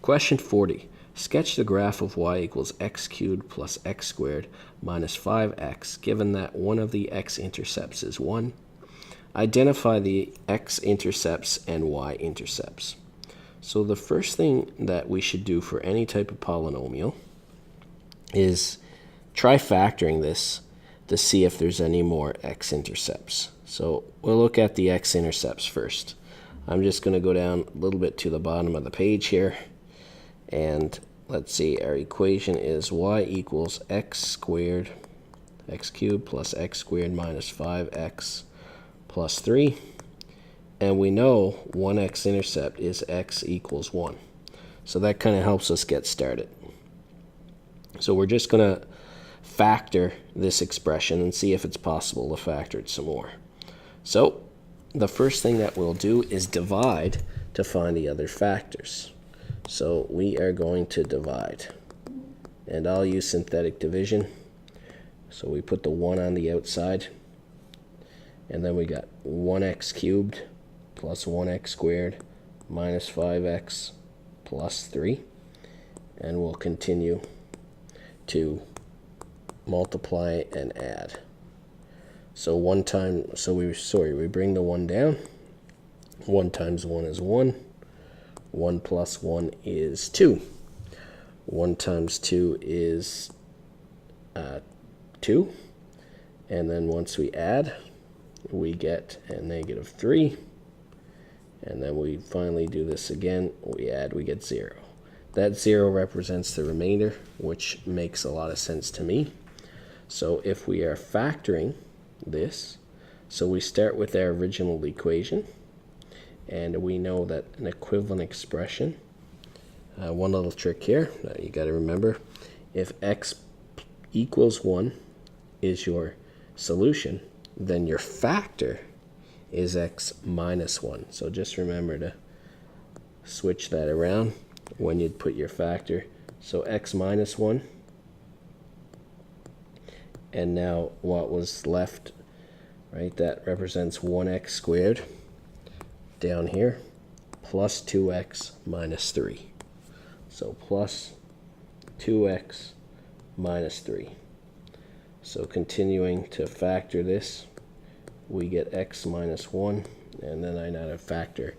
question 40. Sketch the graph of y equals x cubed plus x squared minus 5x, given that one of the x-intercepts is 1. Identify the x-intercepts and y-intercepts. So the first thing that we should do for any type of polynomial is try factoring this to see if there's any more x-intercepts. So we'll look at the x-intercepts first. I'm just going to go down a little bit to the bottom of the page here, and let's see, our equation is y equals x squared, x cubed plus x squared minus 5x plus 3. And we know one x-intercept is x equals 1. So that kind of helps us get started. So we're just going to factor this expression and see if it's possible to factor it some more. So the first thing that we'll do is divide to find the other factors. So we are going to divide, and I'll use synthetic division. So we put the 1 on the outside, and then we got 1x cubed plus 1x squared minus 5x plus 3, and we'll continue to multiply and add. So we bring the 1 down. 1 times 1 is 1. 1 plus 1 is 2. 1 times 2 is 2. And then once we add, we get a negative 3. And then we finally do this again. We add, we get 0. That 0 represents the remainder, which makes a lot of sense to me. So if we are factoring this, so we start with our original equation, and we know that an equivalent expression, one little trick here that you got to remember, if x equals 1 is your solution, then your factor is x minus 1. So just remember to switch that around when you put your factor. So x minus 1, and now what was left, right, that represents 1x squared down here, plus 2x minus 3. So plus 2x minus 3. So continuing to factor this, we get x minus 1, and then I know to factor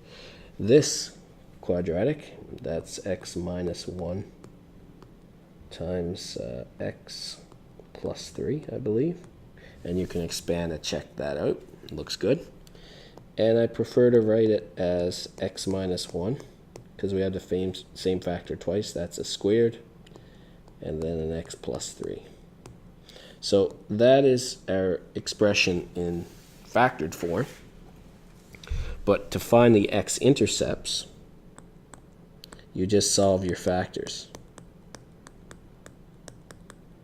this quadratic. That's x minus 1 times x plus 3, I believe. And you can expand and check that out. It looks good. And I prefer to write it as x minus 1, because we have the same factor twice. That's a squared, and then an x plus 3. So that is our expression in factored form. But to find the x-intercepts, you just solve your factors.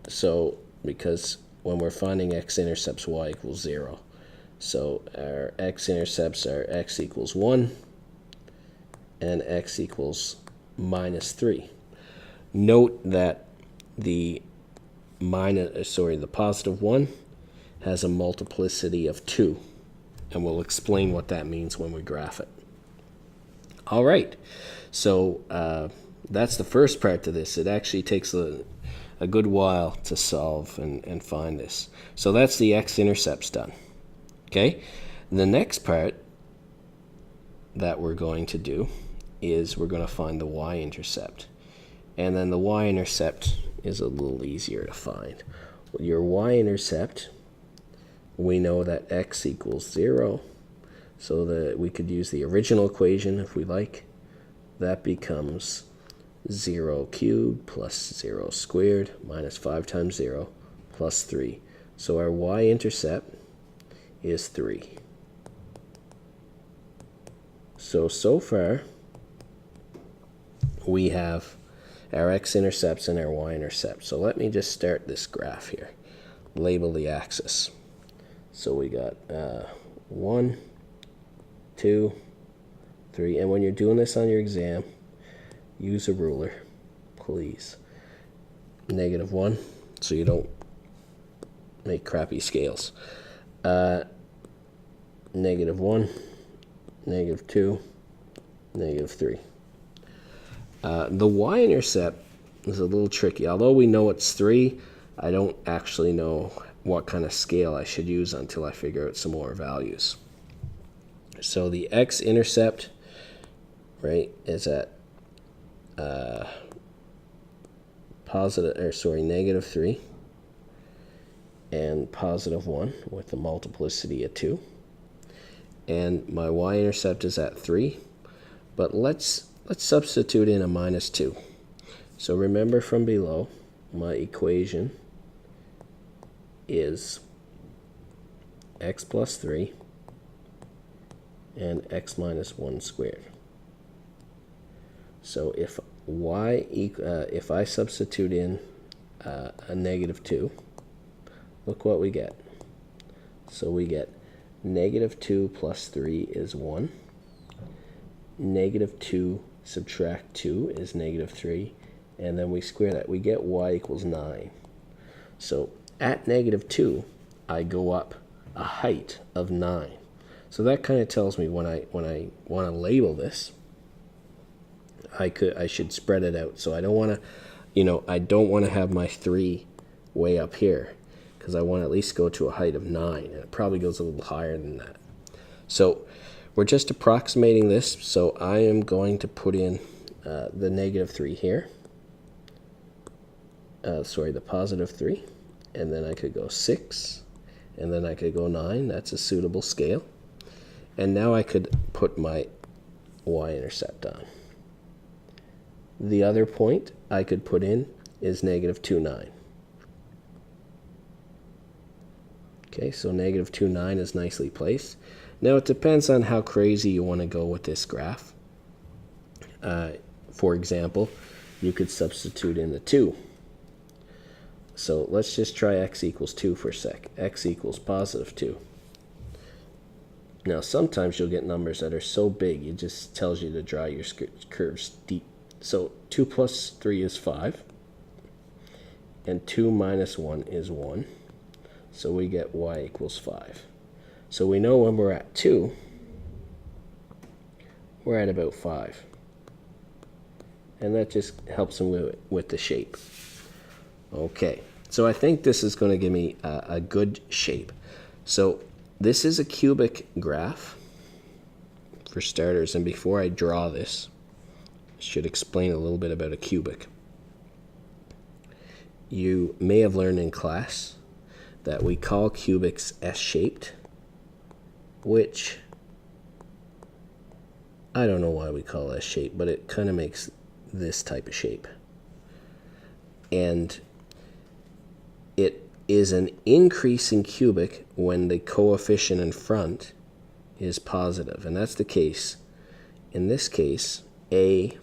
So because when we're finding x-intercepts, y equals 0. So our x-intercepts are x equals 1 and x equals minus 3. Note that the positive 1 has a multiplicity of 2, and we'll explain what that means when we graph it. All right, so that's the first part to this. It actually takes a good while to solve and find this. So that's the x-intercepts done. Okay, the next part that we're going to do is we're going to find the y-intercept. And then the y-intercept is a little easier to find. Your y-intercept, we know that x equals 0, so that we could use the original equation if we like. That becomes 0 cubed plus 0 squared minus 5 times 0 plus 3. So our y-intercept is 3. So far, we have our x-intercepts and our y-intercepts. So let me just start this graph here. Label the axis. So we got 1, 2, 3. And when you're doing this on your exam, use a ruler, please. -1, so you don't make crappy scales. -1, -2, -3. The y-intercept is a little tricky. Although we know it's 3, I don't actually know what kind of scale I should use until I figure out some more values. So the x-intercept, right, is at negative 3 and positive 1 with the multiplicity of 2. And my y-intercept is at 3, but let's substitute in a minus 2. So remember from below, my equation is x plus 3 and x minus 1 squared. So if if I substitute in a negative 2, look what we get. So we get negative 2 plus 3 is 1. Negative 2 subtract 2 is negative 3. And then we square that. We get y equals 9. So at negative 2, I go up a height of 9. So that kind of tells me when I want to label this, I should spread it out. So I don't want to, I don't want to have my 3 way up here, because I want to at least go to a height of 9, and it probably goes a little higher than that. So we're just approximating this, so I am going to put in the negative 3 here. The positive 3, and then I could go 6, and then I could go 9. That's a suitable scale. And now I could put my y-intercept on. The other point I could put in is negative 2, 9. Okay, so negative 2, 9 is nicely placed. Now it depends on how crazy you want to go with this graph. For example, you could substitute in the 2. So let's just try x equals 2 for a sec. X equals positive 2. Now sometimes you'll get numbers that are so big it just tells you to draw your curves deep. So 2 plus 3 is 5. And 2 minus 1 is 1. So we get y equals 5. So we know when we're at 2, we're at about 5. And that just helps them with the shape. Okay, so I think this is going to give me a good shape. So this is a cubic graph, for starters, and before I draw this, I should explain a little bit about a cubic. You may have learned in class that we call cubics S-shaped, which I don't know why we call it S-shaped, but it kind of makes this type of shape. And it is an increasing cubic when the coefficient in front is positive, and that's the case. In this case, a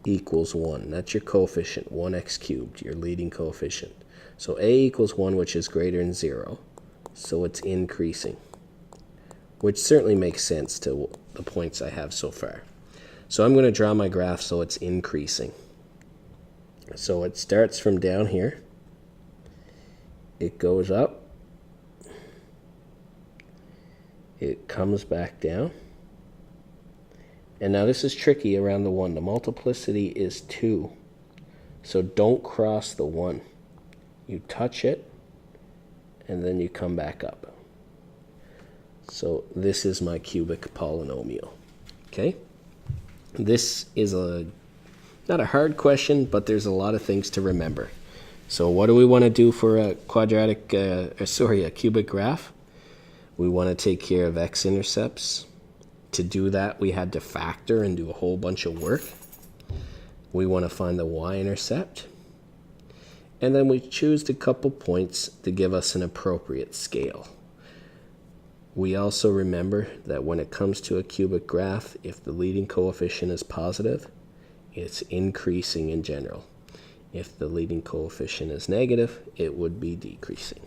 equals 1. That's your coefficient, 1x cubed, your leading coefficient. So a equals 1, which is greater than 0, so it's increasing, which certainly makes sense to the points I have so far. So I'm going to draw my graph so it's increasing. So it starts from down here. It goes up. It comes back down. And now this is tricky around the 1. The multiplicity is 2. So don't cross the 1. You touch it, and then you come back up. So this is my cubic polynomial. Okay? This is not a hard question, but there's a lot of things to remember. So what do we want to do for a a cubic graph? We want to take care of x-intercepts. To do that, we had to factor and do a whole bunch of work. We want to find the y-intercept. And then we choose a couple points to give us an appropriate scale. We also remember that when it comes to a cubic graph, if the leading coefficient is positive, it's increasing in general. If the leading coefficient is negative, it would be decreasing.